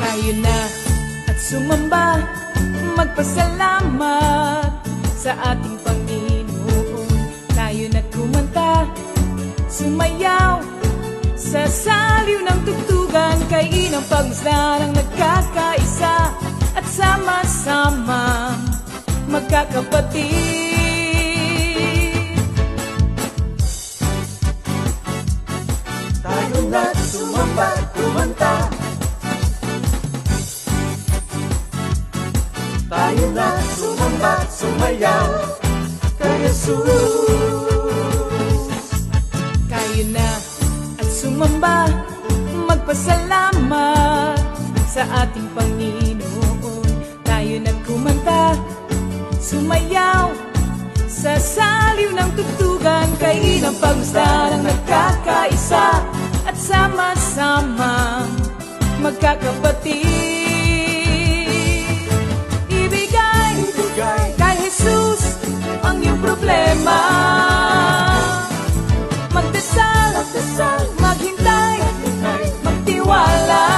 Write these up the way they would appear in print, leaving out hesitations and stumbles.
Tayo na at sumamba, magpasalamat sa ating Panginoon. Tayo na't kumanta, sumayaw sa saliw ng tugtugan, kay inang pagmasdan ang nagkakaisa at sama-sama magkakapatid. Tayo na't sumamba, kumanta, tayo na sumamba, sumayaw kay Jesus. Tayo na at sumamba, magpasalamat sa ating Panginoon. Tayo na't kumanta, sumayaw sa saliw ng tugtugan, kay inang pagmasdan ang nagkakaisa at sama-sama magkakapatid. Kay Jesus ang iyong problema, magdasal, maghintay, magtiwala.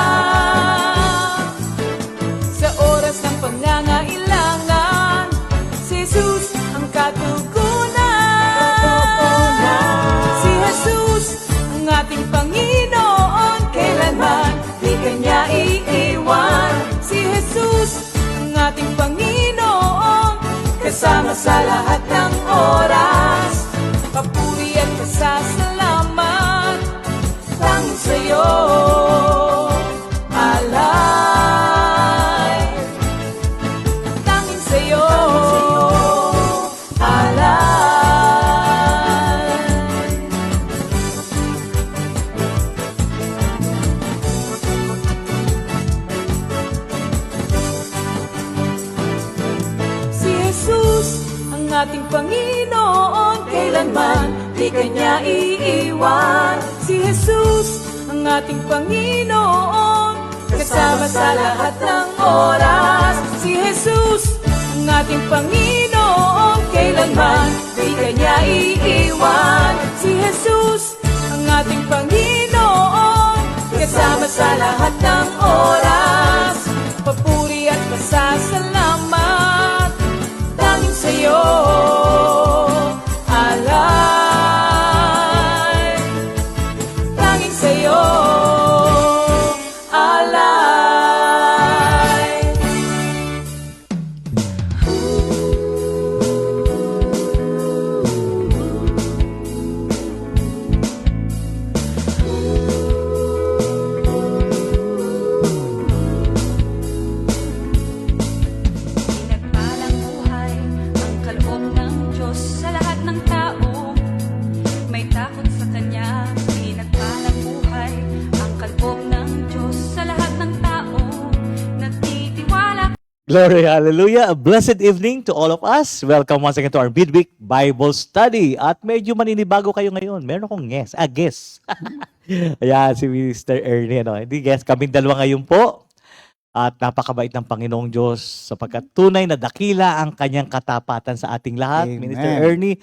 Sa oras ng pangangailangan, si Jesus ang katugunan. Si Jesus ang ating Panginoon, kailanman di kanya iiwan. Si Jesus ang ating Panginoon, kasama sa lahat ng oras. Papuri at pasasalamat tanging sa'yo, alay. Tanging sa'yo, alay. Si Jesus ang ating Panginoon, kailanman di kanya iiwan. Si Jesus ang ating Panginoon, kasama sa lahat ng oras. Si Jesus ang ating Panginoon, kailanman di kanya iiwan. Si Jesus ang ating Panginoon, kasama sa lahat ng oras. Papuri at pasasalamat tanging sa'yo, alay. Tanging sa'yo, alay. Pinagpalang buhay ang kaloob ng Diyos sa lahat ng tao. May takot sa Kanya. Pinagpalang buhay ang kaloob ng Diyos sa lahat ng tao. Nagtitiwala. Glory, hallelujah. A blessed evening to all of us. Welcome once again to our midweek Bible study. At medyo maninibago kayo ngayon. Meron akong guest. Ayan, si Mr. Ernie. Hindi guest, kaming dalawa ngayon po. At napakabait ng Panginoong Diyos sapagkat tunay na dakila ang kanyang katapatan sa ating lahat. Amen. Minister Ernie,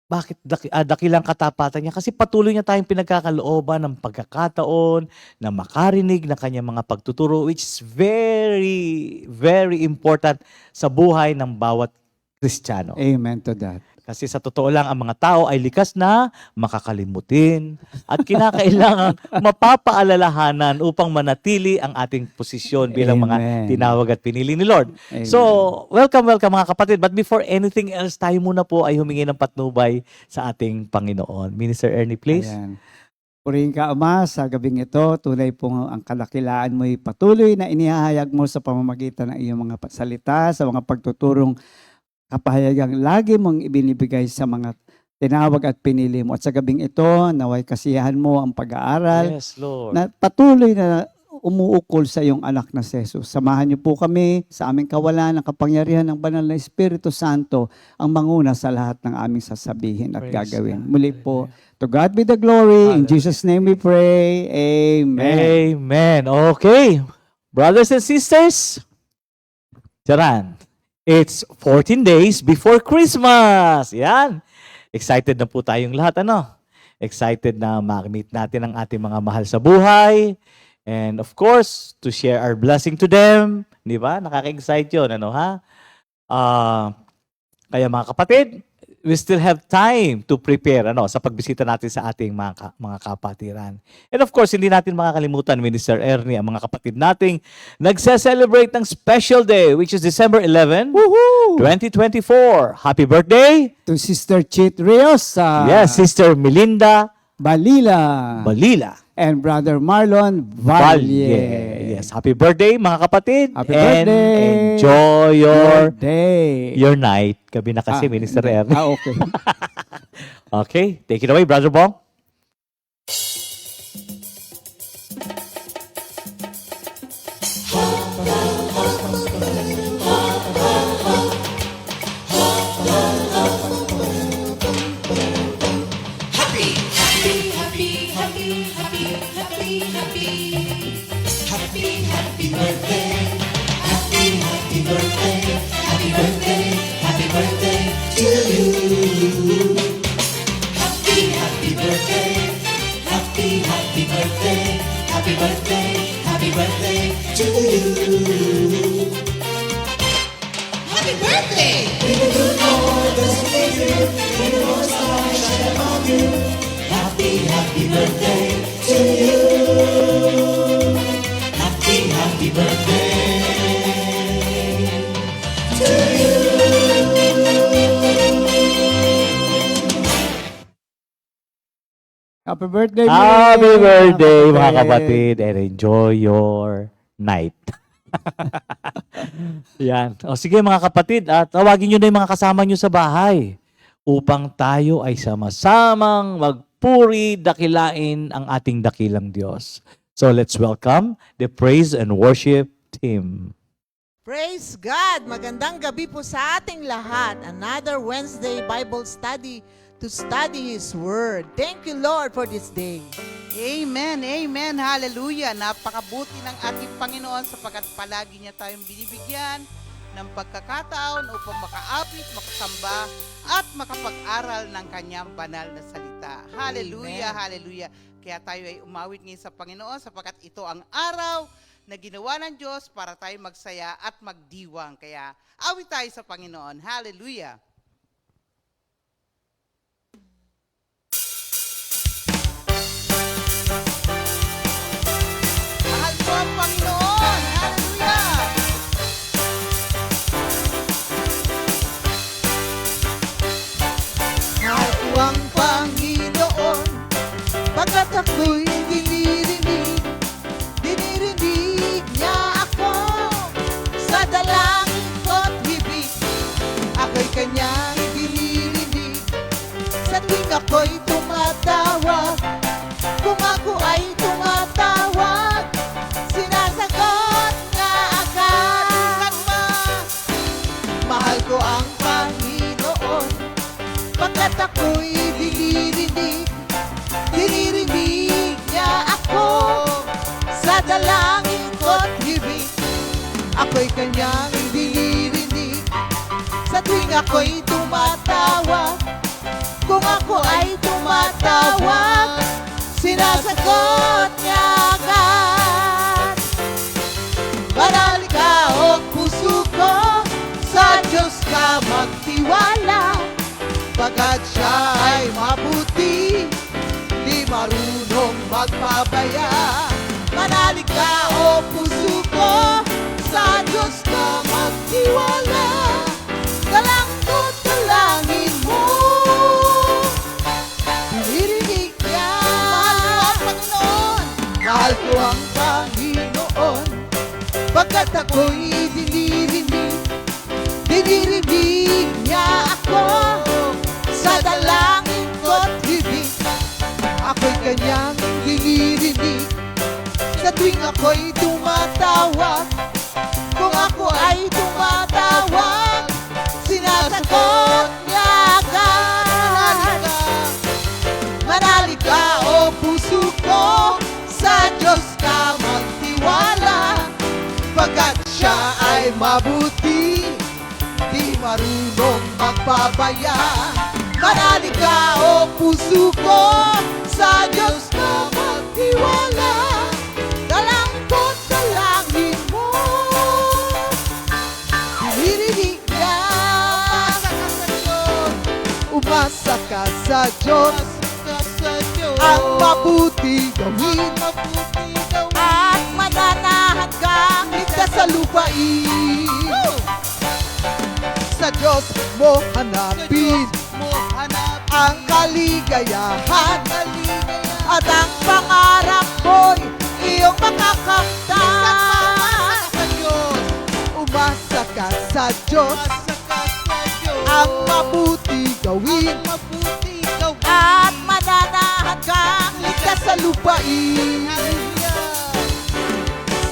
bakit dakilang katapatan niya? Kasi patuloy niya tayong pinagkakalooban ng pagkakataon na makarinig ng kanyang mga pagtuturo, which is very, very important sa buhay ng bawat Kristiyano. Amen to that. Kasi sa totoo lang, ang mga tao ay likas na makakalimutin at kinakailangan mapapaalalahanan upang manatili ang ating posisyon bilang mga Amen. tinawag at pinili ni Lord. Amen. So, welcome mga kapatid. But before anything else, tayo muna po ay humingi ng patnubay sa ating Panginoon. Minister Ernie, please. Ayan. Purihin ka, Ama, sa gabing ito. Tunay pong ang kadakilaan mo'y patuloy na inihahayag mo sa pamamagitan ng iyong mga salita, sa mga pagtuturong kapahayagang lagi mong ibinibigay sa mga tinawag at pinili mo. At sa gabing ito, naway kasiyahan mo ang pag-aaral Yes, Lord. na patuloy na umuukol sa iyong anak na si Jesus. Samahan niyo po kami sa aming kawalan ng kapangyarihan ng banal na Espiritu Santo ang manguna sa lahat ng aming sasabihin at Praise gagawin. God. Muli po, to God be the glory. In Jesus' name we pray. Amen. Amen. Okay. Brothers and sisters, Charan, it's 14 days before Christmas. Yan. Excited na po tayong lahat, ano? Excited na ma-meet natin ang ating mga mahal sa buhay. And of course, to share our blessing to them. Di ba? Nakaka-excite yun, ano ha? Kaya mga kapatid, we still have time to prepare sa pagbisita natin sa ating mga kapatiran. And of course, hindi natin makakalimutan, Minister Ernie, ang mga kapatid nating nagse-celebrate ng special day, which is December 11, Woohoo! 2024. Happy birthday! To Sister Chit Rios Yes, Sister Melinda Balila Balila and Brother Marlon Valle. Yes, happy birthday mga kapatid. Happy And birthday. enjoy Day. your night. Gabi na kasi, Minister Ernie. Okay. Okay, take it away, Brother Bong. Happy birthday, Happy Mary. birthday, mga Happy kapatid, and enjoy your night. Yan. O sige mga kapatid, at tawagin nyo na yung mga kasama nyo sa bahay upang tayo ay sama-samang magpuri, dakilain ang ating dakilang Diyos. So let's welcome the praise and worship team. Praise God! Magandang gabi po sa ating lahat. Another Wednesday Bible study to study His Word. Thank you, Lord, for this day. Amen, amen, hallelujah. Napakabuti ng ating Panginoon sapagkat palagi niya tayong binibigyan ng pagkakataon upang makaapit, makasamba, at makapag-aral ng kanyang banal na salita. Hallelujah, hallelujah. Kaya tayo ay umawit ngayon sa Panginoon sapagkat ito ang araw na ginawa ng Diyos para tayo magsaya at magdiwang. Kaya awit tayo sa Panginoon. Hallelujah. Mahal ko ang Panginoon. Hallelujah. Mahal ko ang Panginoon, pagkat ako'y dinirinig niya ako sa dalangin ko't hibig. Ako'y kanyang dinirinig sa tuwing ako'y tumatawag. Kung ako ay tumatawag, sinasagot niya agad. Mahal ko ang Panginoon, pagkat ako'y dinirinig niya ako sa dalangin ko't hibig. Ako'y kanyang dinirinig sa tuwing ako'y tumatawag. Kung ako ay tumatawag, sinasagot niya agad. Manali ka o puso ko, sa Diyos ka magtiwala. Pagkat siya ay mabuti, di marunong magpabaya. Manali ka o puso ko, sa Diyos ka magtiwala. Dalangin dalangin mo, dinirinig niya. Mahal ko ang Panginoon, mahal ko ang Sa tuwing ako'y tumatawag, kung ako ay tumatawag, sinasagot niya agad. Manali ka o puso ko, sa Diyos ka magtiwala, pagkat siya ay mabuti, di marunong magpabaya. Manali ka o puso ko, sa Diyos ka magtiwala, dalangkot dalangin mo, dinirinig niya. Umasa ka sa Diyos, ang mabuti gawin, at mananahan kang ligtas sa lupain. Sa Diyos mo hanapin ang kaligayahan, at ang pangarap mo'y iyong makakamtan. Umasa ka sa Diyos, ang mabuti gawin, at mananahan kang ligtas sa lupain.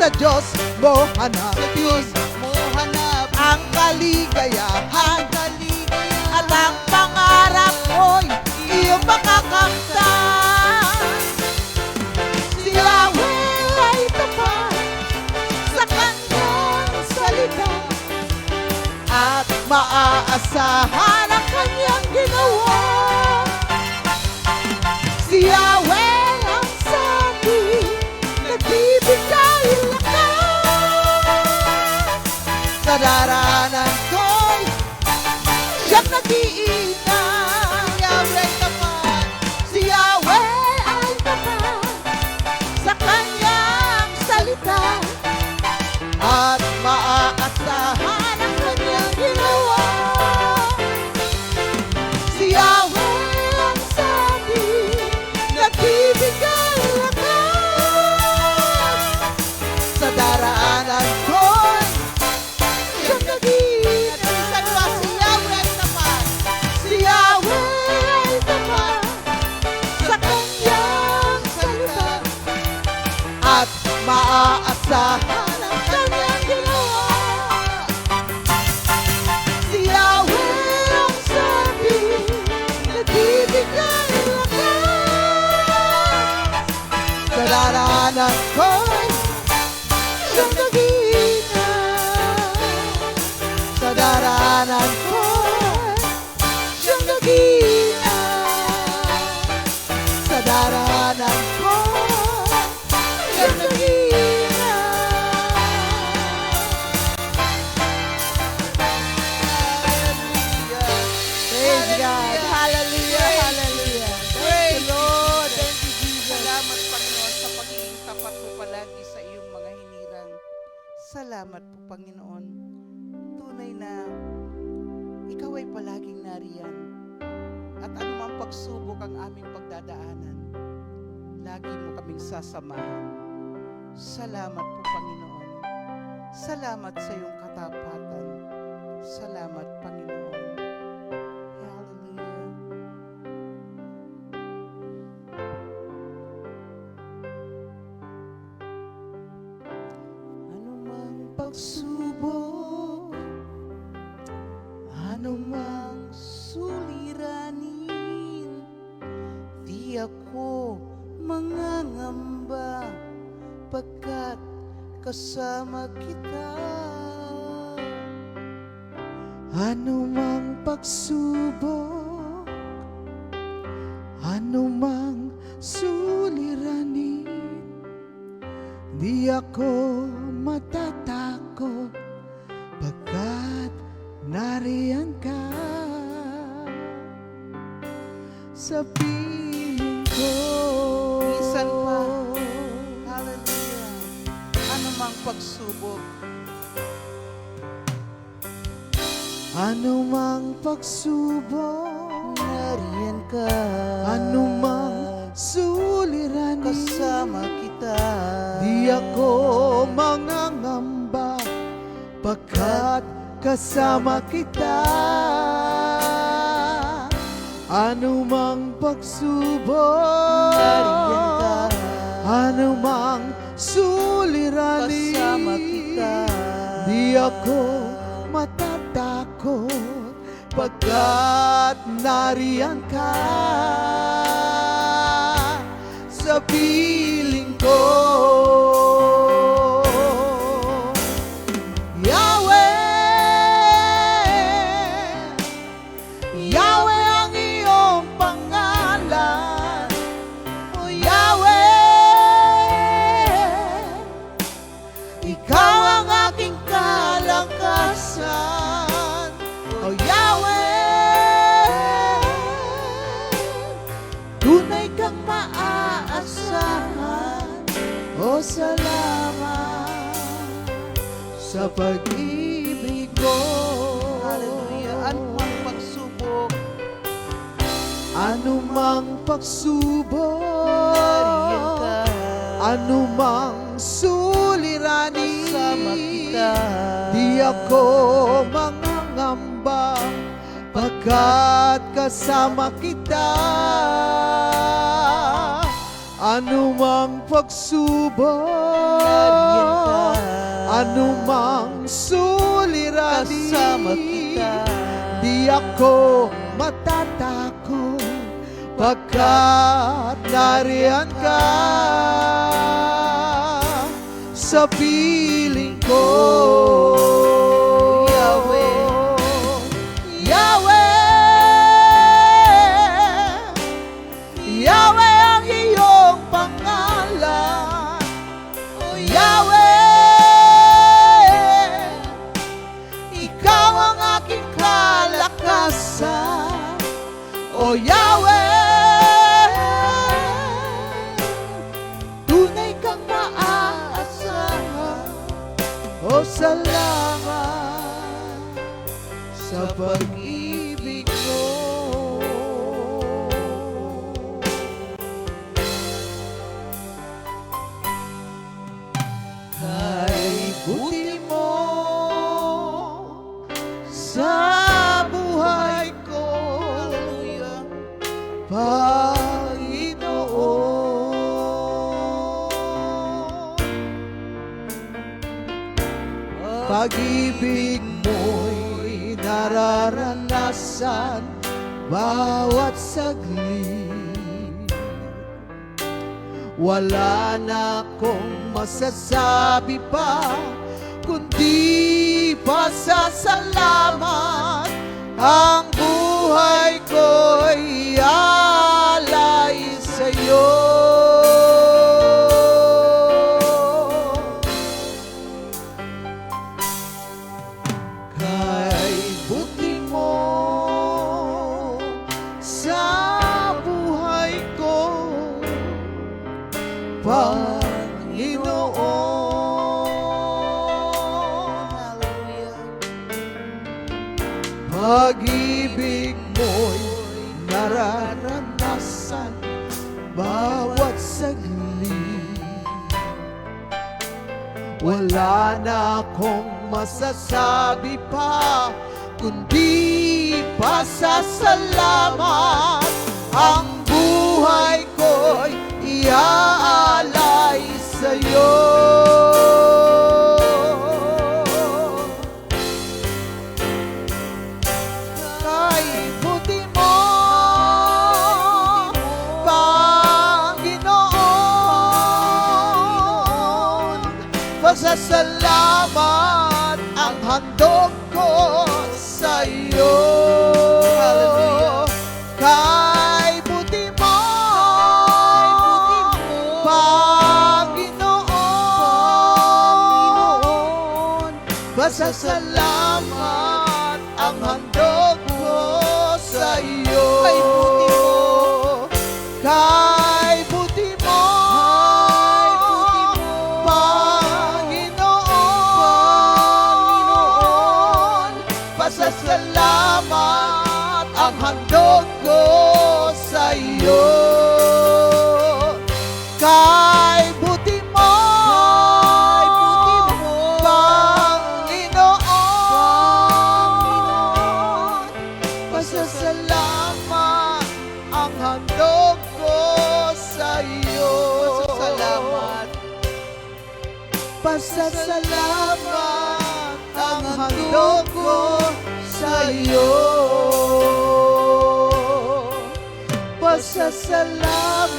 Sa Diyos mo hanapin ang kaligayahan, at ang pangarap mo'y iyong makakamtan. Si Yahweh ay tapat sa kanyang salita, at maaasahan ang kanyang ginawa. Si Yahweh ang sabi, nagbibigay lakas. Sa daranan ko'y siyang nag-iingat. Yahweh tapat, si Yahweh ay tapat sa kanyang salita, at maaasahan ang kanyang ginawa. Si Yahweh ang sabi, nagbibigay lakas. Sa daraanan ko'y siyang nag-iingat. Bilisan mo, si Yahweh ay tapat. Si Yahweh ay tapat sa kanyang salita, at maaasahan ang kanyang ginawa. Si Yahweh ang sabi, nagbibigay lakas. Sa daraanan ko'y siyang nag-iingat. Sa daraanan ko'y siyang nag-iingat. Sa daraanan ko'y siyang nag-iingat. Praise God. Hallelujah. Hallelujah. Thank you, Lord. Thank you, Jesus. Salamat, Panginoon, sa pagiging tapat mo palagi sa iyong mga hinirang. Salamat po, Panginoon. Tunay na ikaw ay palaging nariyan. At anumang pagsubok ang aming pagdadaanan, lagi mo kaming sasamahan. Salamat po, Panginoon. Salamat sa iyong katapatan. Salamat, Panginoon. Hallelujah. Anumang pagsubok, anumang suliranin, di ako mangangamba, pagkat kasama kita. Anumang pagsubok, anumang suliranin, di ako matatakot, pagkat nariyan ka sa piling ko. Minsan pa, hallelujah, anumang pagsubok, anumang pagsubok, nariyan ka. Anumang suliranin, kasama kita. Di ako mangangamba, pagkat kasama kita. Anumang pagsubok, nariyan ka. Anumang suliranin. Kasama kita. Di ako matatakot pagkat nariyan ka sa piling ko. Yahweh, Yahweh ang iyong pangalan. O Yahweh, ikaw ang aking kalakasan. O Yahweh, tunay kang maaasahan. O salamat sa pag-ibig ko. Hallelujah. Anumang pagsubok, Anumang pagsubok, nariyan ka. anumang suliranin, Kasama kita. di ako mangangamba pagkat kasama kita. Anumang pagsubok, Nariyan ka. anumang suliranin, Kasama kita. di ako matatakot pagkat nariyan ka sa piling ko. Yahweh. Yahweh, Yahweh ang iyong pangalan. O Yahweh, ikaw ang aking kalakasan. O Yahweh, tunay kang maaasahan. O salamat sa pag-ibig ko. Kay buti mo sa buhay ko, Hallelujah. Panginoon. Pag-ibig mo'y nararanasan bawat saglit. Wala na akong masasabi pa kundi pasasalamat. Ang buhay ko'y alay sa'yo. Kay buti mo sa buhay ko, Panginoon. Hallelujah. Pag-ibig mo'y nararanasan bawat saglit. Wala na akong masasabi pa kundi pasasalamat. Ang buhay ko'y iaalay sa'yo. Kay buti mo, Panginoon, pasasalamat ang handog ko sa'yo. Hallelujah. Kay buti mo, Panginoon, pasasalamat ang handog ko sa iyo. Kay buti mo. Kay buti mo, Panginoon, pasasalamat ang handog ko sa iyo. Kay buti mo, Panginoon, pasasalamat ang handog ko sa iyo. Pasasalamat. Pasasalamat ang handog ko sa iyo. Pasasalamat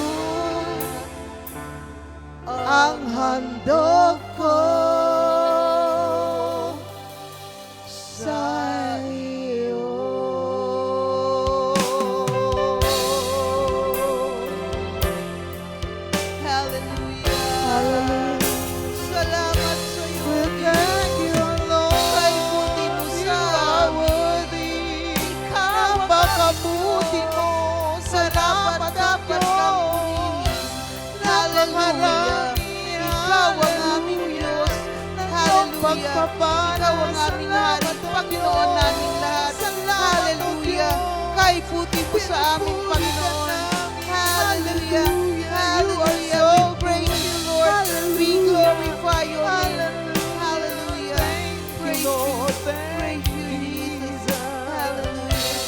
ang handog ko sa iyo. Hallelujah. Salamat sa iyo. Thank you, Lord. Kay buti mo sa amin. Ikaw ang pakabuti mo. Salamat dapat kang pumili. Hallelujah. Ikaw ang aming Diyos. Hallelujah. Ikaw ang aming hari. Panginoon namin lahat. Hallelujah. Kay buti mo sa aming Panginoon. Hallelujah. Hallelujah. We praise you, Lord. We glorify your name. Hallelujah. Praise you. Praise you, Jesus. Hallelujah.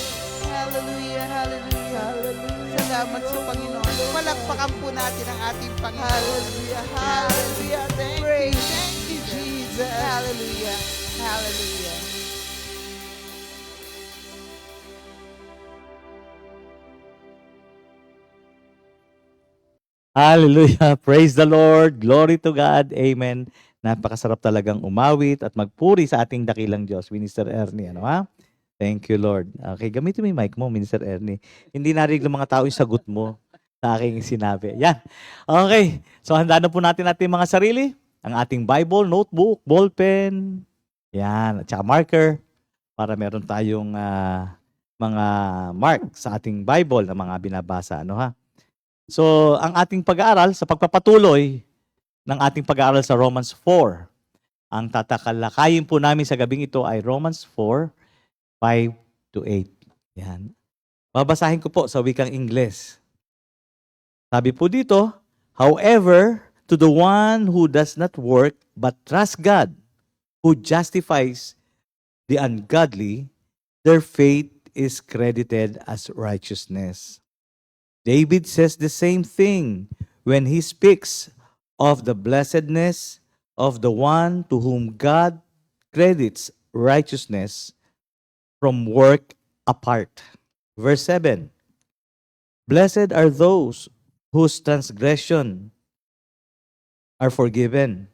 Hallelujah. Hallelujah. Salamat sa Panginoon. Palakpakan po natin ang ating Panginoon. Hallelujah. Hallelujah. Thank you, Jesus. Hallelujah. Hallelujah. Hallelujah. Praise the Lord. Glory to God. Amen. Napakasarap talagang umawit at magpuri sa ating dakilang Diyos, Minister Ernie. Ano ha? Thank you, Lord. Okay, gamitin mo yung mic mo, Minister Ernie. Hindi narinig ng mga tao yung sagot mo sa aking sinabi. Yan. Okay. So, handa na po natin ating mga sarili. Ang ating Bible, notebook, ballpen. Yan. At saka marker. Para meron tayong mga mark sa ating Bible na mga binabasa. Ano ha? So, ang ating pag-aaral sa pagpapatuloy ng ating pag-aaral sa Romans 4. Ang tatakalakayin po namin sa gabing ito ay Romans 4, 5 to 8. Yan. Babasahin ko po sa wikang Ingles. Sabi po dito, however, to the one who does not work but trusts God, who justifies the ungodly, their faith is credited as righteousness. David says the same thing when he speaks of the blessedness of the one to whom God credits righteousness from work apart. Verse 7, blessed are those whose transgression are forgiven,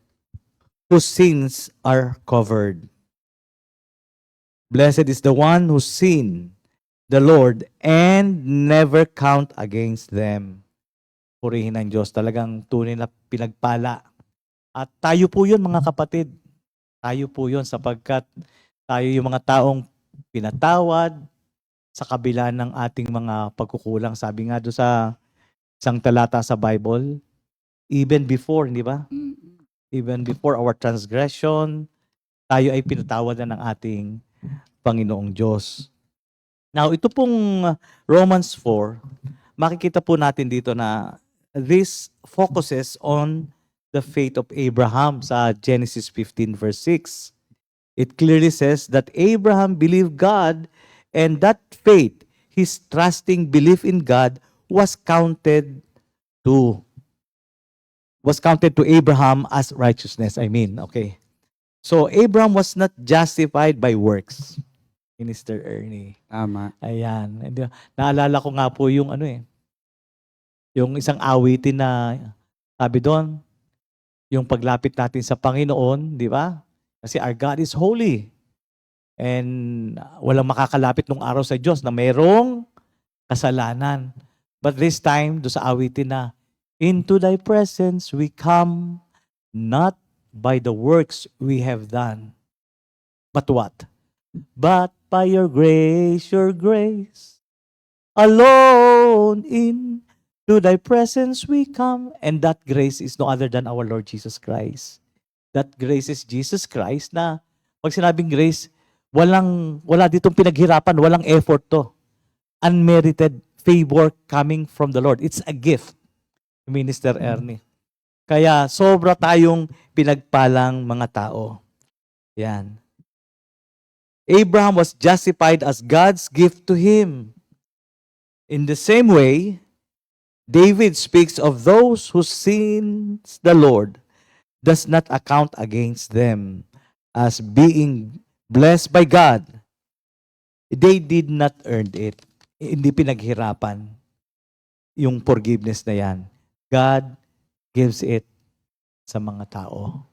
whose sins are covered. Blessed is the one whose sin the Lord and never count against them. Purihin ng Diyos, talagang tunay na pinagpala. At tayo po yun, mga kapatid. Tayo po yun sapagkat tayo yung mga taong pinatawad sa kabila ng ating mga pagkukulang. Sabi nga doon sa isang talata sa Bible, even before, hindi ba? Even before our transgression, tayo ay pinatawad na ng ating Panginoong Diyos. Now, ito pong Romans 4, makikita po natin dito na this focuses on the faith of Abraham sa Genesis 15 verse 6. It clearly says that Abraham believed God and that faith, his trusting belief in God, was counted to Abraham as righteousness. Okay. So, Abraham was not justified by works. Minister Ernie. Tama. Ayan. Naalala ko nga po yung yung isang awitin na sabi doon, yung paglapit natin sa Panginoon, di ba? Kasi our God is holy. And walang makakalapit nung araw sa Diyos na mayroong kasalanan. But this time, do sa awitin na, into thy presence we come not by the works we have done. But what? But by your grace alone into thy presence we come. And that grace is no other than our Lord Jesus Christ. That grace is Jesus Christ na pag sinabing grace, wala ditong pinaghirapan, walang effort to. Unmerited favor coming from the Lord. It's a gift, Minister Ernie. Kaya sobra tayong pinagpalang mga tao. Yan. Abraham was justified as God's gift to him. In the same way, David speaks of those who sins the Lord, does not account against them as being blessed by God. They did not earn it. Hindi pinaghirapan yung forgiveness na yan. God gives it sa mga tao.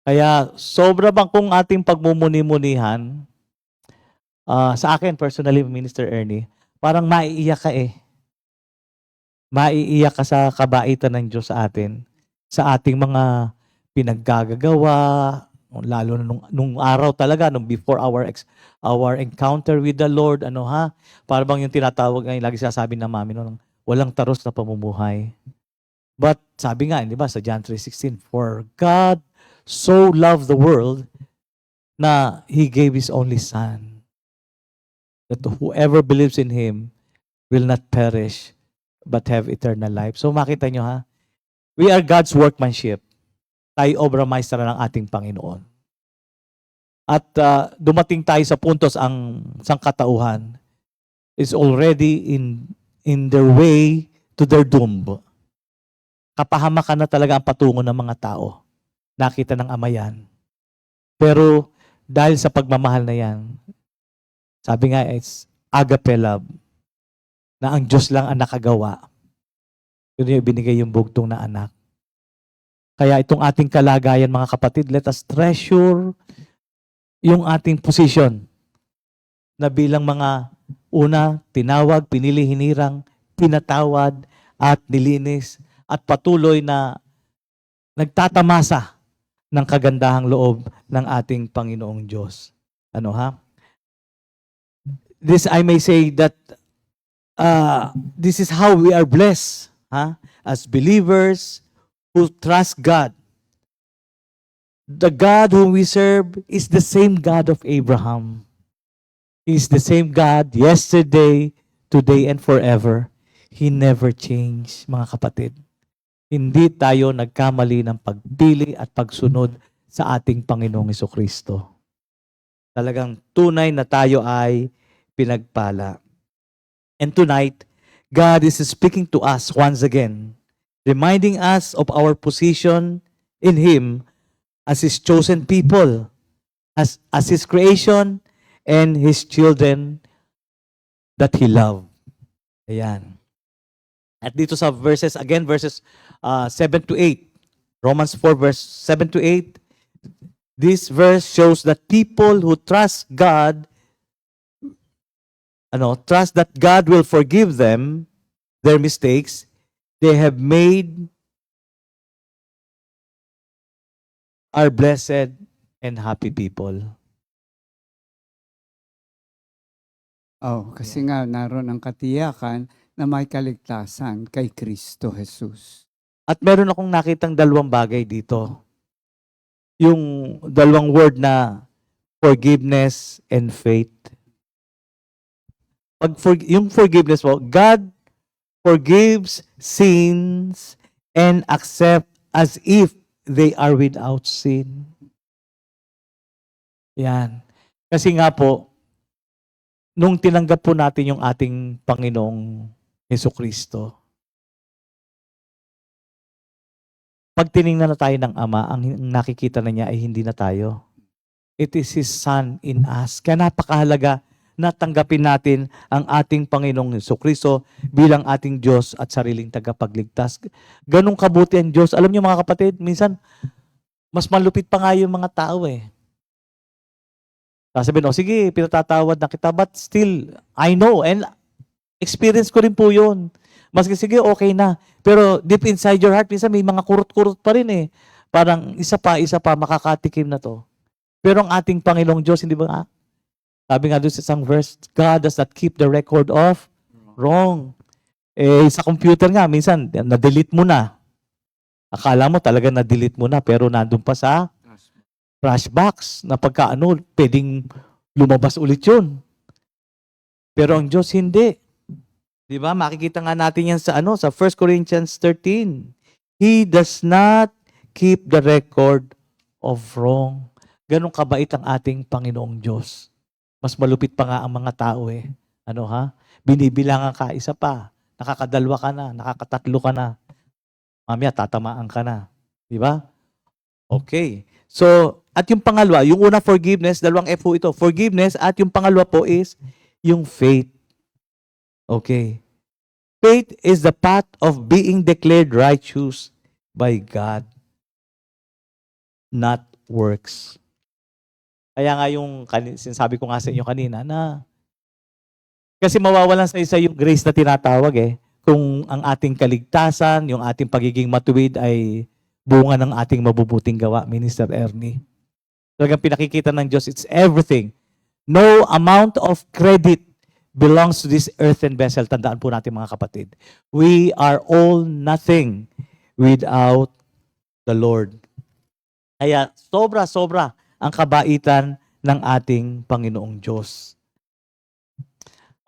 Kaya sobra bang kung ating pagmumuni-munihan, sa akin personally, Minister Ernie, parang maiiyak ka eh. Maiiyak ka sa kabaitan ng Diyos sa atin, sa ating mga pinaggagawa, lalo na nung araw talaga, nung before our encounter with the Lord, para bang yung tinatawag ngayon, lagi sinasabi ng mami noon, walang taros na pamumuhay. But sabi nga, di ba, sa John 3:16, for God so loved the world na He gave His only Son, that whoever believes in Him will not perish, but have eternal life. So makita nyo we are God's workmanship. Tayo obra maestra ng ating Panginoon. At dumating tayo sa puntos ang sangkatauhan is already in their way to their doom. Kapahamakan na talaga ang patungo ng mga tao. Nakita ng Ama yan. Pero dahil sa pagmamahal na yan, sabi nga, it's agape love, na ang Diyos lang ang nakagawa. Yun yung binigay yung bugtong na anak. Kaya itong ating kalagayan, mga kapatid, let us treasure yung ating position na bilang mga tinawag, pinili, hinirang, pinatawad, at nilinis, at patuloy na nagtatamasa ng kagandahang loob ng ating Panginoong Diyos. This I may say that this is how we are blessed, as believers who trust God. The God whom we serve is the same God of Abraham. He is the same God yesterday, today, and forever. He never changed, mga kapatid. Hindi tayo nagkamali ng pagpili at pagsunod sa ating Panginoong Jesucristo. Talagang tunay na tayo ay pinagpala. And tonight, God is speaking to us once again, reminding us of our position in Him as His chosen people, as His creation, and His children that He loved. Ayan. At dito sa verses 7 to 8, Romans 4 verse 7 to 8, this verse shows that people who trust God, trust that God will forgive them their mistakes they have made, are blessed and happy people. Kasi nga naroon ang katiyakan na may kaligtasan kay Kristo Jesus. At meron akong nakitang dalawang bagay dito. Yung dalawang word na forgiveness and faith. Yung forgiveness po, God forgives sins and accept as if they are without sin. Yan. Kasi nga po, nung tinanggap po natin yung ating Panginoong Jesucristo, pag tiningnan na tayo ng Ama, ang nakikita na niya ay hindi na tayo. It is His Son in us. Kaya napakahalaga na tanggapin natin ang ating Panginoong Jesucristo bilang ating Diyos at sariling tagapagligtas. Ganong kabuti ang Diyos. Alam niyo mga kapatid, minsan, mas malupit pa nga yung mga tao eh. Sasabihin, sige, pinatatawad na kita, but still, I know, and experience ko rin po yun. Maski sige, okay na. Pero deep inside your heart, minsan may mga kurot-kurot pa rin eh. Parang isa pa, makakatikim na to. Pero ang ating Panginoong Diyos, hindi ba? Sabi nga doon sa isang verse, God does not keep the record of wrong. Sa computer nga, minsan, na-delete mo na. Akala mo talaga na-delete mo na, pero nandun pa sa trash box na pwedeng lumabas ulit yun. Pero ang Diyos hindi. Di ba? Makikita nga natin yan sa 1 Corinthians 13. He does not keep the record of wrong. Ganong kabait ang ating Panginoong Diyos. Mas malupit pa nga ang mga tao eh. Binibilangan ka, isa pa. Nakakadalwa ka na, nakakatatlo ka na. Mamaya, tatamaan ka na. Di ba? Okay. So, at yung pangalawa, yung una forgiveness, dalawang F po ito. Forgiveness at yung pangalawa po is yung faith. Okay. Faith is the path of being declared righteous by God, not works. Kaya nga yung sinasabi ko nga sa inyo kanina na kasi mawawalan sa isa yung grace na tinatawag kung ang ating kaligtasan, yung ating pagiging matuwid ay bunga ng ating mabubuting gawa, Minister Ernie. Talagang pinakikita ng Diyos, it's everything. No amount of credit belongs to this earthen vessel. Tandaan po natin mga kapatid. We are all nothing without the Lord. Kaya sobra-sobra ang kabaitan ng ating Panginoong Diyos.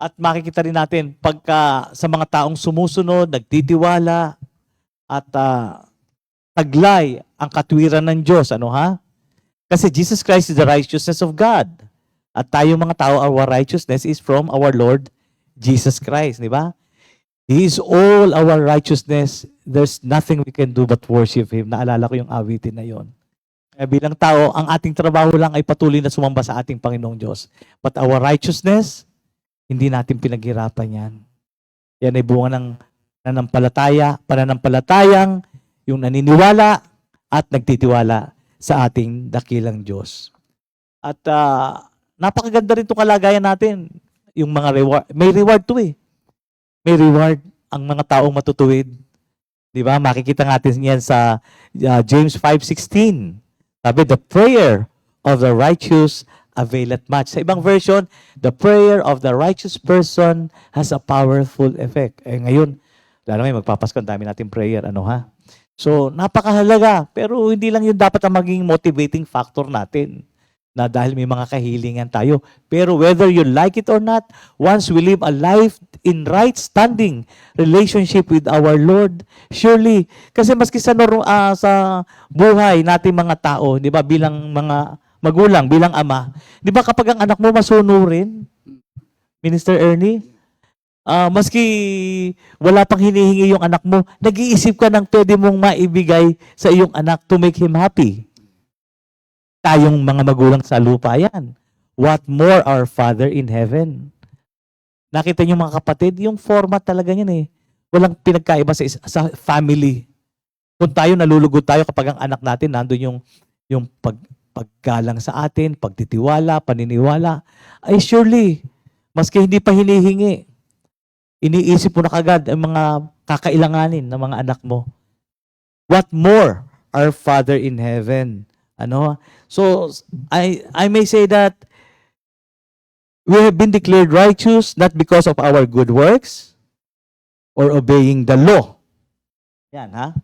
At makikita rin natin pagka sa mga taong sumusunod, nagtitiwala, at taglay ang katwiran ng Diyos. Ano ha? Kasi Jesus Christ is the righteousness of God. At tayo mga tao, our righteousness is from our Lord Jesus Christ. Di ba? He is all our righteousness. There's nothing we can do but worship Him. Naalala ko yung awitin na yon. Kaya bilang tao, ang ating trabaho lang ay patuloy na sumamba sa ating Panginoong Diyos. But our righteousness, hindi natin pinaghirapan yan. Yan ay bunga ng pananampalatayang yung naniniwala at nagtitiwala sa ating dakilang Diyos. At napakaganda rin itong kalagayan natin. Yung mga reward, may reward to May reward ang mga taong matutuwid. Di ba? Makikita natin yan sa James 5:16. Sabi, the prayer of the righteous availeth much. Sa ibang version, the prayer of the righteous person has a powerful effect. Ngayon, lalo ngayon magpapasko, ang dami nating prayer. Ano ha? So, napakahalaga. Pero hindi lang yun dapat ang maging motivating factor natin. Na dahil may mga kahilingan tayo. Pero whether you like it or not, once we live a life in right standing relationship with our Lord, surely, kasi maski sa buhay natin mga tao, di ba, bilang mga magulang, bilang ama, di ba kapag ang anak mo masunurin, Minister Ernie, maski wala pang hinihingi yung anak mo, nag-iisip ka ng pwede mong maibigay sa iyong anak to make him happy. Tayong mga magulang sa lupa yan. What more our Father in heaven? Nakita niyo mga kapatid, yung format talaga yan Walang pinagkaiba sa family. Kung tayo nalulugod tayo kapag ang anak natin nandun yung paggalang sa atin, pagtitiwala, paniniwala, ay surely, maski hindi pa hinihingi, iniisip mo na kagad ang mga kakailanganin ng mga anak mo. What more our Father in heaven? Ano? So, I may say that we have been declared righteous not because of our good works or obeying the law. Yan, ha?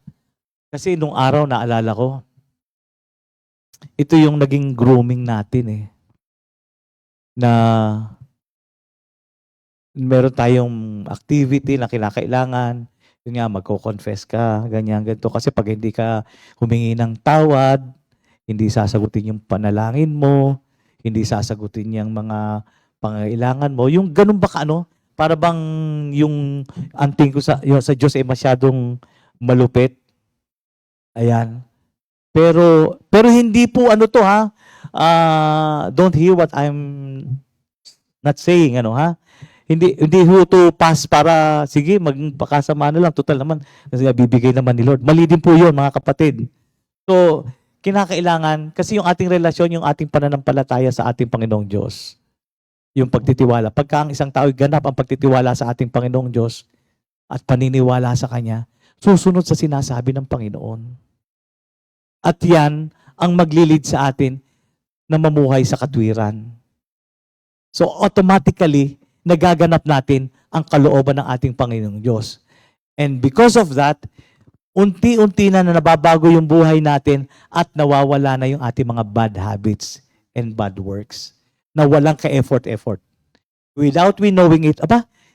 Kasi nung araw, naalala ko, ito yung naging grooming natin na meron tayong activity na kinakailangan, yun nga, magko-confess ka, ganyan, ganito. Kasi pag hindi ka humingi ng tawad, hindi sasagutin yung panalangin mo, hindi sasagutin yung mga pangailangan mo. Yung ganun ba para bang yung anting ko sa Diyos ay masyadong malupit. Ayan. Pero hindi po to ha. Don't hear what I'm not saying Hindi ho to pass para sige magpakasama na lang total naman kasi bibigay naman ni Lord. Mali din po 'yon mga kapatid. So kinakailangan, kasi yung ating relasyon, yung ating pananampalataya sa ating Panginoong Diyos, yung pagtitiwala. Pagka ang isang tao ganap ang pagtitiwala sa ating Panginoong Diyos at paniniwala sa Kanya, susunod sa sinasabi ng Panginoon. At yan ang maglilid sa atin na mamuhay sa katwiran. So automatically, nagaganap natin ang kalooban ng ating Panginoong Diyos. And because of that, unti-unti na nababago yung buhay natin at nawawala na yung ating mga bad habits and bad works na walang ka-effort. Without we knowing it,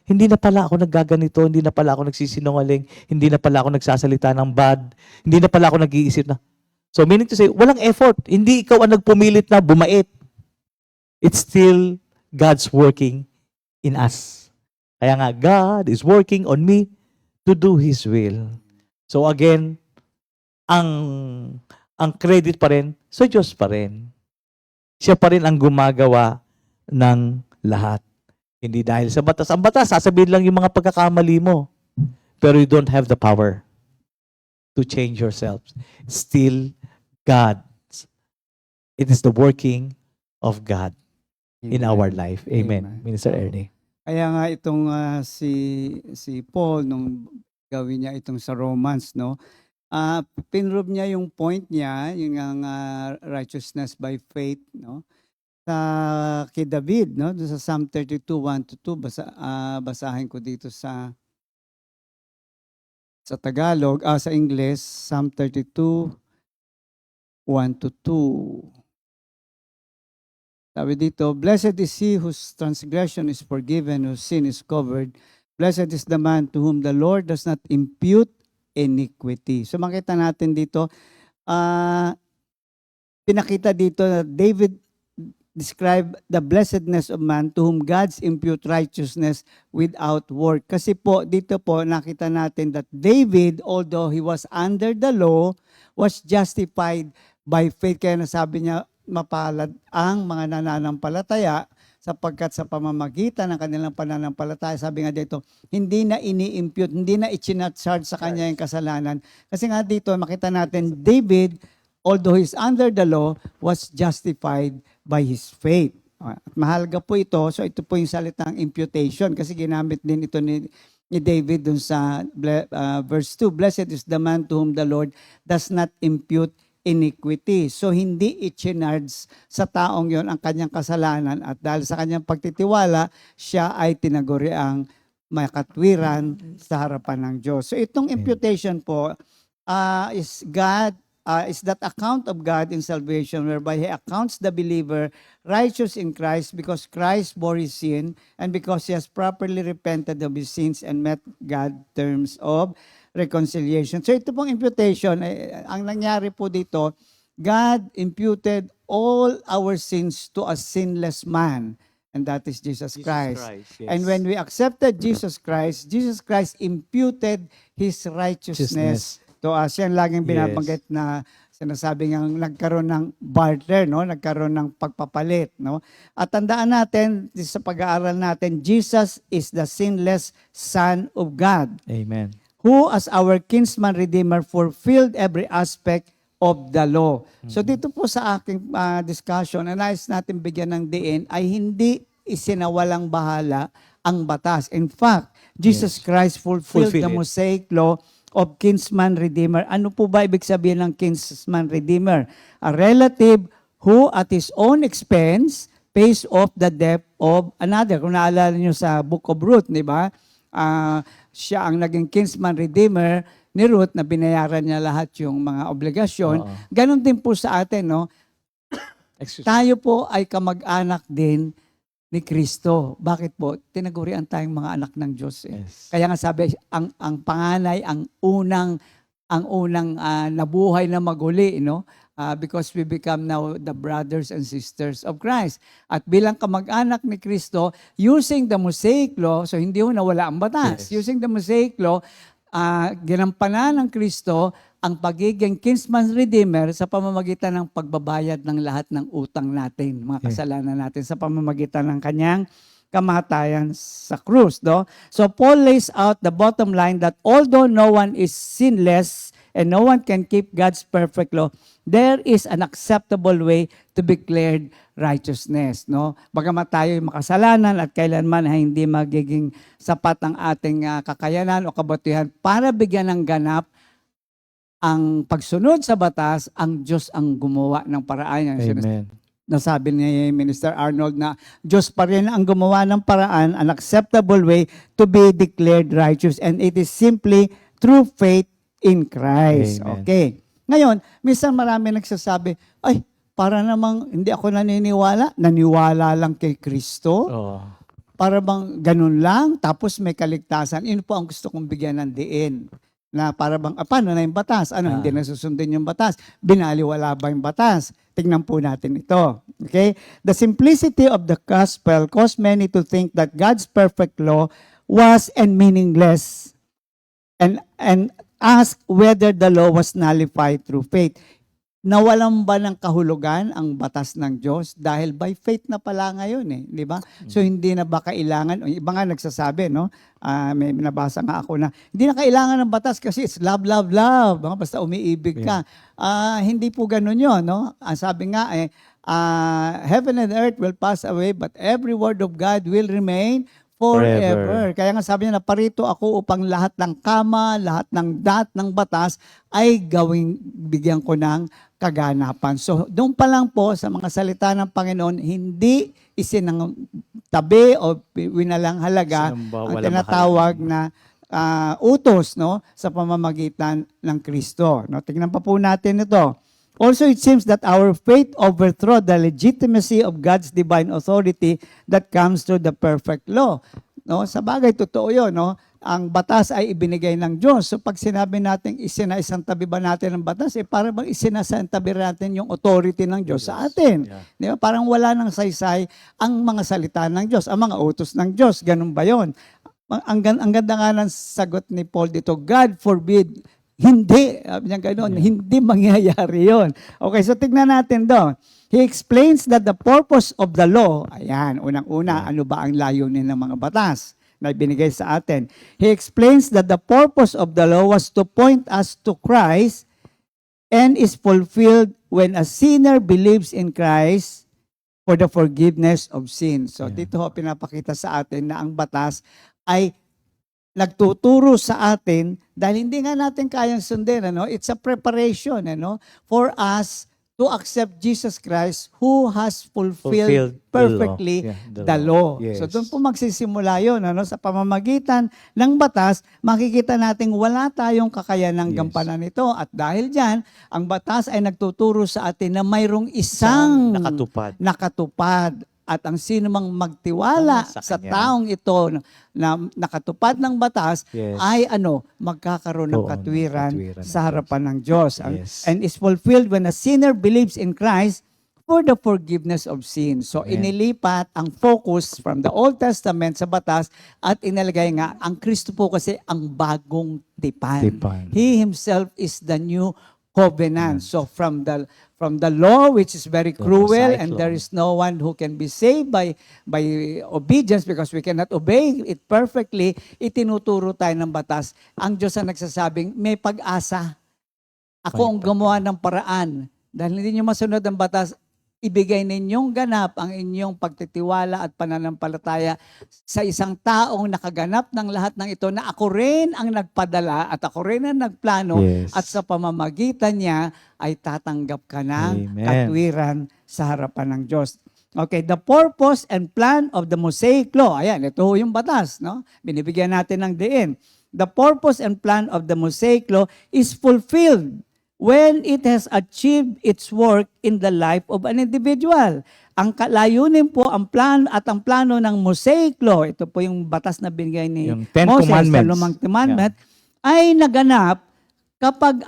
hindi na pala ako naggaganito, hindi na pala ako nagsisinungaling, hindi na pala ako nagsasalita ng bad, hindi na pala ako nag-iisip na. So meaning to say, walang effort. Hindi ikaw ang nagpumilit na bumait. It's still God's working in us. Kaya nga, God is working on me to do His will. So again, ang ang credit pa rin sa Diyos pa rin. Siya pa rin ang gumagawa ng lahat. Hindi dahil sa batas. Ang batas, sasabihin lang yung mga pagkakamali mo. Pero you don't have the power to change yourself. Still, God. It is the working of God in our life. Amen. Minister Ernie. Kaya nga itong si Paul nung gawin niya itong sa Romans, no? Pinrove niya yung point niya, yung righteousness by faith, no? Sa kay David, no? Doon sa Psalm 32:1-2, basahin ko dito sa Tagalog, sa English, Psalm 32:1-2. Sabi dito, "Blessed is he whose transgression is forgiven, whose sin is covered. Blessed is the man to whom the Lord does not impute iniquity." So makita natin dito, pinakita dito na David describe the blessedness of man to whom God's impute righteousness without work. Kasi po, dito po, nakita natin that David, although he was under the law, was justified by faith. Kaya nasabi niya, mapalad ang mga nananampalataya sapagkat sa pamamagitan ng kanilang pananampalataya, sabi nga dito, hindi na ini-impute, hindi na i-charge sa kanya yung kasalanan. Kasi nga dito, makita natin, David, although he's under the law, was justified by his faith. At mahalaga po ito. So ito po yung salitang imputation kasi ginamit din ito ni David dun sa verse 2. Blessed is the man to whom the Lord does not impute iniquity. So hindi i-charge sa taong yon ang kanyang kasalanan at dahil sa kanyang pagtitiwala, siya ay tinaguri ang may katwiran sa harapan ng Diyos. So itong imputation po is that account of God in salvation whereby He accounts the believer righteous in Christ because Christ bore his sin and because he has properly repented of his sins and met God terms of reconciliation. So ito pong imputation, ang nangyari po dito, God imputed all our sins to a sinless man, and that is Jesus Christ. Yes. And when we accepted Jesus Christ imputed His righteousness to us. Yan laging binabanggit na sinasabi nga nagkaroon ng barter, no? Nagkaroon ng pagpapalit, no? At tandaan natin sa pag-aaral natin, Jesus is the sinless Son of God, Amen. who as our kinsman redeemer fulfilled every aspect of the law. So dito po sa aking discussion, nais natin bigyan ng diin ay hindi isinawalang bahala ang batas. In fact, Jesus Christ fulfilled the Fulfill it. Mosaic law of kinsman redeemer. Ano po ba ibig sabihin ng kinsman redeemer? A relative who at his own expense pays off the debt of another. Kung naalala niyo sa Book of Ruth, di ba? Siya ang naging kinsman redeemer ni Ruth na binayaran niya lahat yung mga obligasyon. Oo. Ganon din po sa atin, no? Excuse Tayo po ay kamag-anak din ni Kristo. Bakit po? Tinagurian tayong mga anak ng Diyos. Yes. Kaya nga sabi, ang panganay, ang unang nabuhay na maguli, no? Because we become now the brothers and sisters of Christ. At bilang kamag-anak ni Kristo, using the Mosaic law, so hindi ho nawala ang batas. Yes. Using the Mosaic law, ginampanan ng Kristo ang pagiging kinsman redeemer sa pamamagitan ng pagbabayad ng lahat ng utang natin, mga kasalanan natin, sa pamamagitan ng kanyang kamatayan sa krus. No? So Paul lays out the bottom line that although no one is sinless and no one can keep God's perfect law, there is an acceptable way to be declared righteousness. No? Bagamat tayo ay makasalanan at kailanman ay hindi magiging sapat ang ating kakayanan o kabutihan para bigyan ng ganap ang pagsunod sa batas, ang Diyos ang gumawa ng paraan. Amen. Nasabi ni Minister Arnold na Diyos pa rin ang gumawa ng paraan, an acceptable way to be declared righteous. And it is simply through faith in Christ. Amen. Okay. Ngayon, minsan marami nagsasabi, ay, para namang hindi ako naniniwala. Naniwala lang kay Kristo. Oh. Para bang ganun lang, tapos may kaligtasan. Yun po ang gusto kong bigyan ng diin. Na para bang, paano na yung batas? Ano, hindi nasusundin yung batas? Binaliwala ba yung batas? Tingnan po natin ito. Okay? The simplicity of the gospel caused many to think that God's perfect law was and meaningless and ask whether the law was nullified through faith. nawalan ba ng kahulugan ang batas ng Diyos? Dahil by faith na pala ngayon di ba? So hindi na ba kailangan, o iba nga nagsasabi, no? May nabasa nga ako na, hindi na kailangan ng batas kasi it's love, love, love. Basta umiibig ka. Hindi po ganun yun, no? Ang sabi nga, heaven and earth will pass away, but every word of God will remain forever. Kaya nga sabi niya, naparito ako upang lahat ng kama, lahat ng ng batas ay bigyan ko ng kaganapan. So, doon pa lang po sa mga salita ng Panginoon, hindi isinangtabi o winalang halaga ang tinatawag na utos, no, sa pamamagitan ng Kristo. No, tingnan pa po natin ito. Also, it seems that our faith overthrow the legitimacy of God's divine authority that comes through the perfect law. No, sa bagay totoo 'yon, no? Ang batas ay ibinigay ng Diyos. So pag sinabi natin isinaisantabi ba natin ang batas, para bang isinasantabi natin yung authority ng Diyos sa atin. Yeah. Di ba? Parang wala nang saysay ang mga salita ng Diyos, ang mga utos ng Diyos. Ganun ba 'yon? Ang ganda nga ng sagot ni Paul dito, God forbid. Hindi, hindi mangyayari yon. Okay, so tignan natin doon. He explains that the purpose of the law, ayan, unang-una, ano ba ang layunin ng mga batas na ibinigay sa atin? He explains that the purpose of the law was to point us to Christ and is fulfilled when a sinner believes in Christ for the forgiveness of sin. So, dito ho, pinapakita sa atin na ang batas ay nagtuturo sa atin dahil hindi nga natin kayang sundin, it's a preparation, for us to accept Jesus Christ who has fulfilled perfectly the law. Yes. So doon po magsisimula yun, sa pamamagitan ng batas, makikita natin wala tayong kakayanang gampanan nito at dahil dyan, ang batas ay nagtuturo sa atin na mayroong isang nakatupad. At ang sino mang magtiwala sa taong ito na nakatupad ng batas ay magkakaroon ng katwiran sa harapan ng Diyos. And is fulfilled when a sinner believes in Christ for the forgiveness of sin. So inilipat ang focus from the Old Testament sa batas at inalagay nga ang Kristo po kasi ang bagong tipan. He himself is the new covenant. So from the law, which is very cruel, and there is no one who can be saved by obedience because we cannot obey it perfectly, itinuturo tayo ng batas. Ang Diyos ang nagsasabing, may pag-asa. Ako ang gumawa ng paraan. Dahil hindi nyo masunod ang batas, ibigay ninyong ganap ang inyong pagtitiwala at pananampalataya sa isang taong nakaganap ng lahat ng ito na ako rin ang nagpadala at ako rin ang nagplano at sa pamamagitan niya ay tatanggap ka ng katwiran sa harapan ng Diyos. Okay, the purpose and plan of the Mosaic Law. Ayan, ito yung batas, binibigyan natin ng diin. The purpose and plan of the Mosaic Law is fulfilled when it has achieved its work in the life of an individual. Ang layunin po, ang plano ng Mosaic Law, ito po yung batas na binigay ni Moses sa Lumang Commandment, ay naganap kapag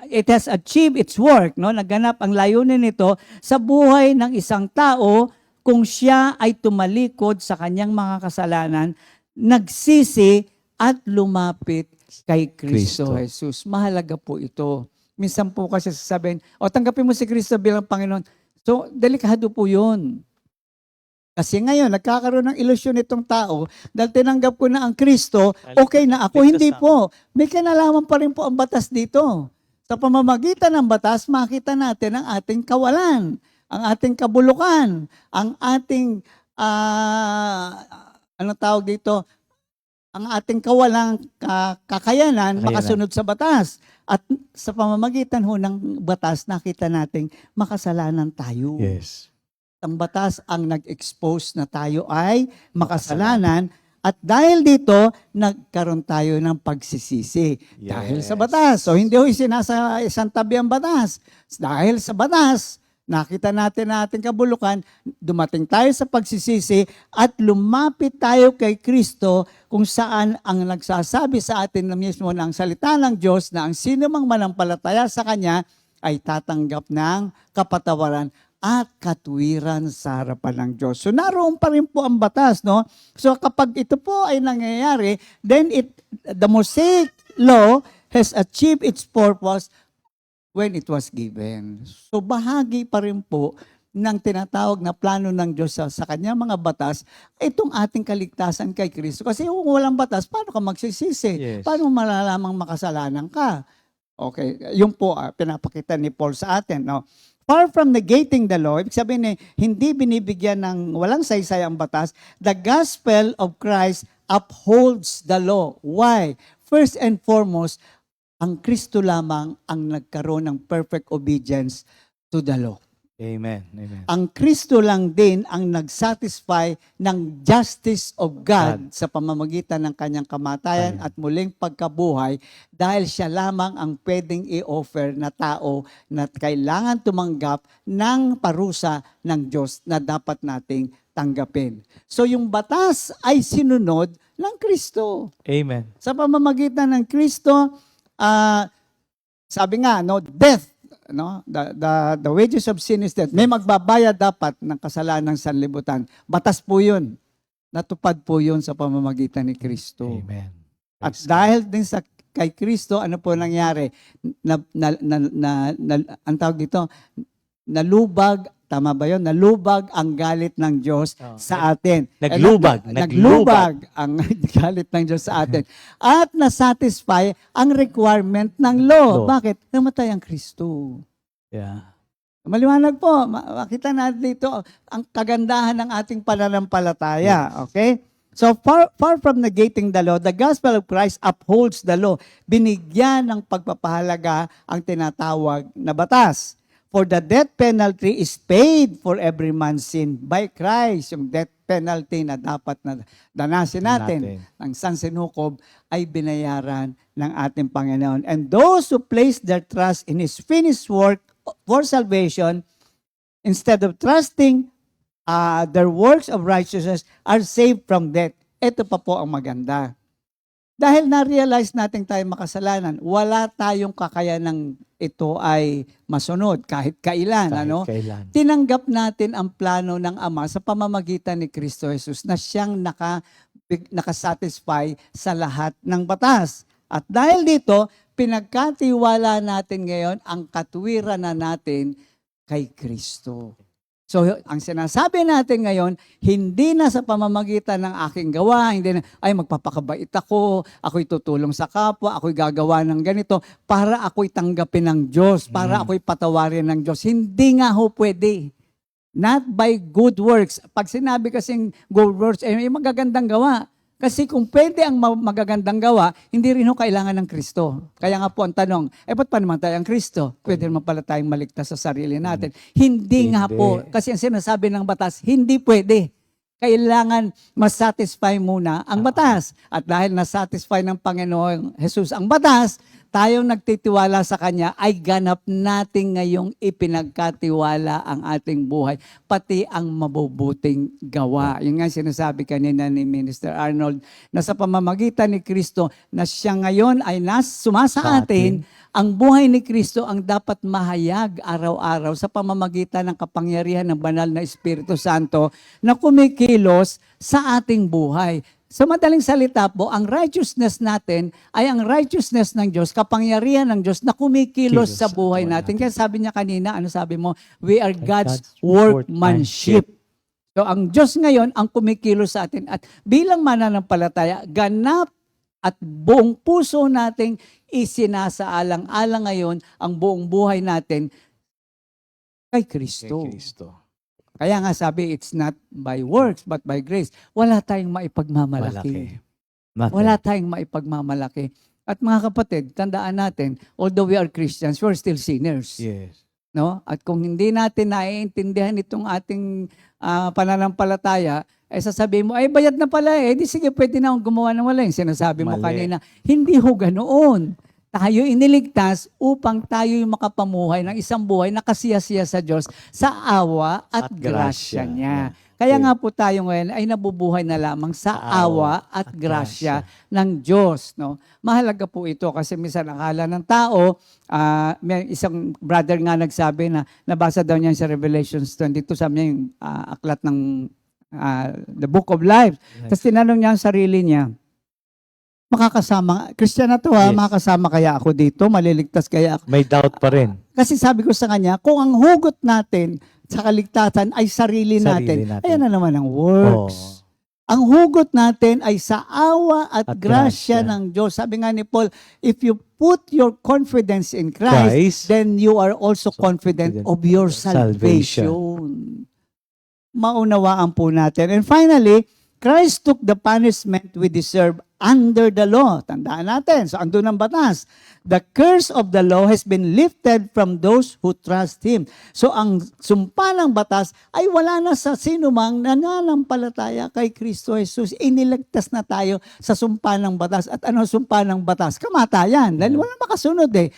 it has achieved its work, naganap ang layunin nito sa buhay ng isang tao kung siya ay tumalikod sa kanyang mga kasalanan, nagsisi at lumapit kay Kristo Jesus. Mahalaga po ito. Minsan po kasi sasabihin, tanggapin mo si Kristo bilang Panginoon. So, delikado po yun. Kasi ngayon, nagkakaroon ng ilusyon itong tao, dahil tinanggap ko na ang Kristo, okay na ako. Hindi po. May kinalaman pa rin po ang batas dito. Sa pamamagitan ng batas, makita natin ang ating kawalan, ang ating kabulukan, ang ating, tawag dito, ang ating kawalang kakayanan makasunod sa batas. At sa pamamagitan ng batas, nakita nating makasalanan tayo. Yes. Ang batas ang nag-expose na tayo ay makasalanan at dahil dito, nagkaroon tayo ng pagsisisi. Dahil sa batas. So hindi ho isinasantabi ang batas. Dahil sa batas, nakita natin na ating kabulukan, dumating tayo sa pagsisisi at lumapit tayo kay Kristo kung saan ang nagsasabi sa atin na mismo ng salita ng Diyos na ang sino mang manampalataya sa Kanya ay tatanggap ng kapatawaran at katwiran sa harapan ng Diyos. So naroon pa rin po ang batas, So kapag ito po ay nangyayari, then the Mosaic Law has achieved its purpose when it was given. So bahagi pa rin po ng tinatawag na plano ng Diyos sa kanyang mga batas, itong ating kaligtasan kay Kristo. Kasi kung walang batas, paano ka magsisisi? Yes. Paano mo malalamang makasalanan ka? Okay, yun po pinapakita ni Paul sa atin. No? Far from negating the law, ibig sabihin hindi binibigyan ng walang saysay ang batas, the gospel of Christ upholds the law. Why? First and foremost, ang Kristo lamang ang nagkaroon ng perfect obedience to the law. Amen. Amen. Ang Kristo lang din ang nag-satisfy ng justice of God sa pamamagitan ng kanyang kamatayan at muling pagkabuhay dahil siya lamang ang pwedeng i-offer na tao na kailangan tumanggap ng parusa ng Diyos na dapat nating tanggapin. So yung batas ay sinunod ng Kristo. Amen. Sa pamamagitan ng Kristo, sabi nga, no, death, no, the wages of sin is death. May magbabayad dapat ng kasalanan ng sanlibutan. Batas po 'yun. Natupad po 'yun sa pamamagitan ni Kristo. Amen. At dahil din sa kay Kristo, ano po nangyari? Ang tawag dito, nalubag, tama ba 'yon? Nalubag ang galit ng Diyos sa atin. Naglubag. Naglubag ang galit ng Diyos sa atin. At na-satisfy ang requirement ng law. Law. Bakit? Namatay ang Kristo. Yeah. Maliwanag po. Makita natin dito ang kagandahan ng ating pananampalataya. Okay? So, far from negating the law, the gospel of Christ upholds the law. Binigyan ng pagpapahalaga ang tinatawag na batas. For the death penalty is paid for every man's sin by Christ. Yung death penalty na dapat na danasin natin ng sansinukob ay binayaran ng ating Panginoon. And those who place their trust in His finished work for salvation, instead of trusting their works of righteousness, are saved from death. Ito pa po ang maganda. Dahil na-realize natin tayo makasalanan, wala tayong kakayanang ito ay masunod kahit kailan. Kahit kailan. Tinanggap natin ang plano ng Ama sa pamamagitan ni Kristo Jesus na siyang nakasatisfy sa lahat ng batas. At dahil dito, pinagkatiwala natin ngayon ang katuwiran na natin kay Kristo. So, ang sinasabi natin ngayon, hindi na sa pamamagitan ng aking gawa, hindi na, ay magpapakabait ako, ako'y tutulong sa kapwa, ako'y gagawa ng ganito, para ako'y tanggapin ng Diyos, para ako'y patawarin ng Diyos. Hindi nga ho pwede. Not by good works. Pag sinabi kasing good works, may magagandang gawa. Kasi kung pwede ang magagandang gawa, hindi rin ho kailangan ng Kristo. Kaya nga po ang tanong, ba't pa naman tayo ang Kristo? Pwede naman pala tayong maligtas sa sarili natin. Hindi nga po. Kasi ang sinasabi ng batas, hindi pwede. Kailangan masatisfy muna ang batas. At dahil nasatisfy ng Panginoon Jesus ang batas, tayong nagtitiwala sa Kanya ay ganap natin ngayong ipinagkatiwala ang ating buhay, pati ang mabubuting gawa. Yung nga sinasabi kanina ni Minister Arnold, na sa pamamagitan ni Kristo, na siya ngayon ay sumasa atin, ang buhay ni Kristo ang dapat mahayag araw-araw sa pamamagitan ng kapangyarihan ng banal na Espiritu Santo na kumikilos sa ating buhay. Sa madaling salita po, ang righteousness natin ay ang righteousness ng Diyos, kapangyarihan ng Diyos na kumikilos sa buhay natin. Kaya sabi niya kanina, ano sabi mo? We are God's workmanship. So ang Diyos ngayon ang kumikilos sa atin. At bilang mananampalataya, ganap at buong puso nating isinasaalang-alang ngayon ang buong buhay natin kay Kristo. Kay Kristo. Kaya nga sabi, it's not by works, but by grace. Wala tayong maipagmamalaki. Wala tayong maipagmamalaki. At mga kapatid, tandaan natin, although we are Christians, we're still sinners. Yes. No? At kung hindi natin naiintindihan itong ating pananampalataya, sasabihin mo, bayad na pala di sige, pwede na akong gumawa ng wala. Yung sinasabi mo kanina, hindi ho ganoon. Tayo iniligtas upang tayo yung makapamuhay ng isang buhay na kasiyasiya sa Diyos sa awa at grasya niya. Kaya nga po tayo ngayon ay nabubuhay na lamang sa awa at grasya ng Diyos. No? Mahalaga po ito kasi minsan akala ng tao, may isang brother nga nagsabi na nabasa daw niya sa Revelations 22, sabi niya yung aklat ng the Book of Life. Tapos tinanong niya ang sarili niya, makakasama, Christian na to ha, Yes. makakasama kaya ako dito, maliligtas kaya ako. May doubt pa rin. Kasi sabi ko sa kanya, kung ang hugot natin sa kaligtasan ay sarili Sarili natin, natin. ayan na naman ang Oo. works. Ang hugot natin ay sa awa at, At grasya grasya. ng Diyos. Sabi nga ni Paul, if you put your confidence in Christ, Christ, then you are also so confident confident of your of salvation. salvation. Maunawaan po natin. And finally, Christ took the punishment we deserve under the law. Tandaan natin. So, andun ang batas. The curse of the law has been lifted from those who trust Him. So, ang sumpa ng batas ay wala na sa sinumang nananampalataya kay Kristo Jesus. Iniligtas na tayo sa sumpa ng batas. At ano sumpa ng batas? Kamatayan. Dahil wala makasunod eh.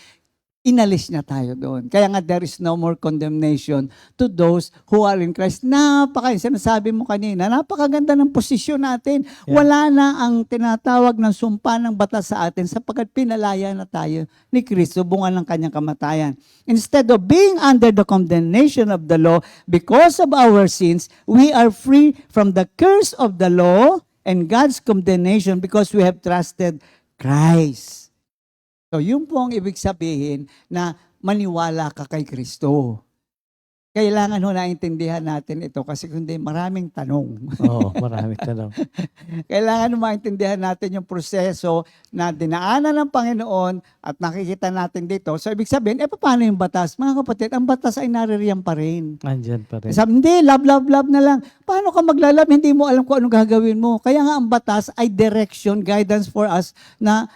Inalis niya tayo doon. Kaya nga there is no more condemnation to those who are in Christ. Sinasabi mo kanina, napakaganda ng posisyon natin. Yeah. Wala na ang tinatawag ng sumpa ng batas sa atin sapagkat pinalaya na tayo ni Kristo bunga ng kanyang kamatayan. Instead of being under the condemnation of the law because of our sins, we are free from the curse of the law and God's condemnation because we have trusted Christ. So, yun po ang ibig sabihin na maniwala ka kay Kristo. Kailangan ho naintindihan natin ito kasi kundi maraming tanong. Oo, marami tanong. Kailangan maintindihan natin yung proseso na dinaanan ng Panginoon at nakikita natin dito. So, ibig sabihin, paano yung batas? Mga kapatid, ang batas ay naririyan pa rin. Andyan pa rin. Sabi, hindi, love na lang. Paano ka maglalab? Hindi mo alam kung anong gagawin mo. Kaya nga ang batas ay direction, guidance for us na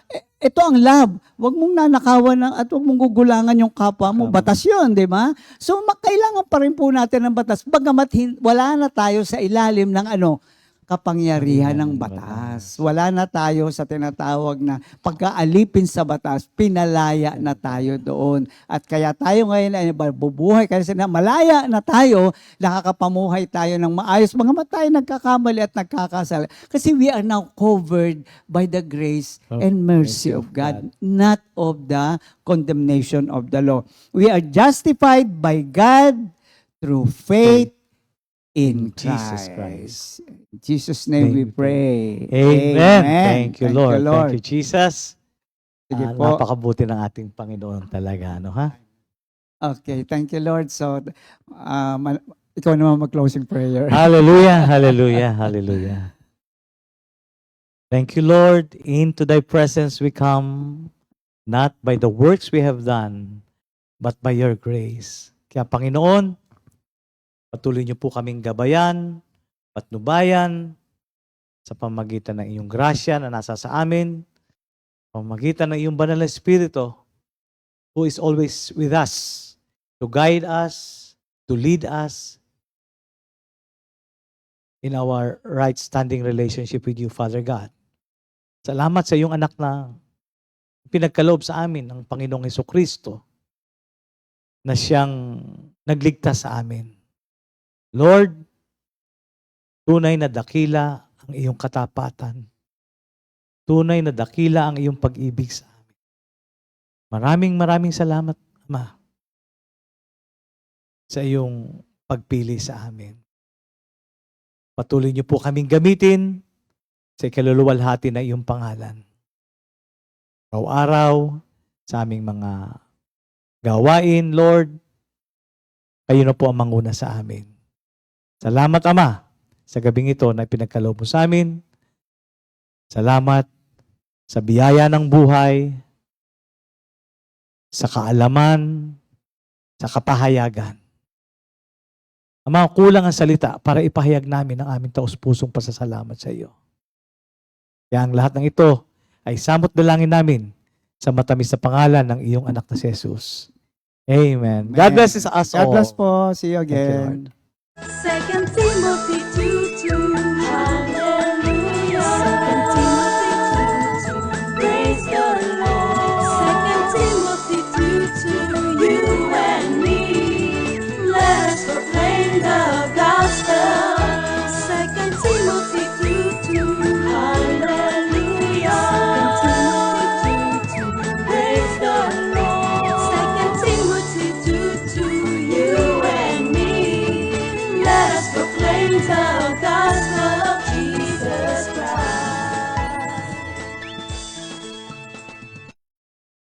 ito ang love. Huwag mong nanakawan at huwag mong gugulangan yung kapwa mo. Tama. Batas yun, di ba? So, kailangan pa rin po natin ng batas. Bagamat wala na tayo sa ilalim ng kapangyarihan ng batas. Wala na tayo sa tinatawag na pagkaalipin sa batas, pinalaya na tayo doon. At kaya tayo ngayon ay bubuhay kasi na malaya na tayo, nakakapamuhay tayo ng maayos. Mga tayo nagkakamali at nagkakasala. Kasi we are now covered by the grace and mercy of God, not of the condemnation of the law. We are justified by God through faith in Jesus Christ. Christ. In Jesus' name we pray. Amen. Thank you, Lord. Lord. Thank you, Jesus. Sige po. Napakabuti ng ating Panginoon talaga, ano ha? Okay, thank you, Lord. So, ikaw naman mag-closing prayer. Hallelujah, hallelujah, hallelujah. Thank you, Lord. Into thy presence we come, not by the works we have done, but by your grace. Kaya Panginoon, patuloy niyo po kaming gabayan, patnubayan, sa pamagitan ng iyong grasya na nasa sa amin, pamagitan ng iyong banal na Espiritu, who is always with us, to guide us, to lead us, in our right standing relationship with you, Father God. Salamat sa iyong anak na pinagkaloob sa amin ng Panginoong Hesukristo na siyang nagligtas sa amin. Lord, tunay na dakila ang iyong katapatan. Tunay na dakila ang iyong pag-ibig sa amin. Maraming salamat, Ama, sa iyong pagpili sa amin. Patuloy niyo po kaming gamitin sa ikaluluwalhati na iyong pangalan. Araw-araw, sa aming mga gawain, Lord, kayo na po ang manguna sa amin. Salamat, Ama, sa gabing ito na pinagkaloob mo sa amin. Salamat sa biyaya ng buhay, sa kaalaman, sa kapahayagan. Ama, kulang ang salita para ipahayag namin ang aming taus-pusong pasasalamat sa iyo. Kaya ang lahat ng ito ay samot dalangin namin sa matamis na pangalan ng iyong anak na si Jesus. Amen. God bless us all. God bless po. See you Thank you, again. Lord. 2 Timothy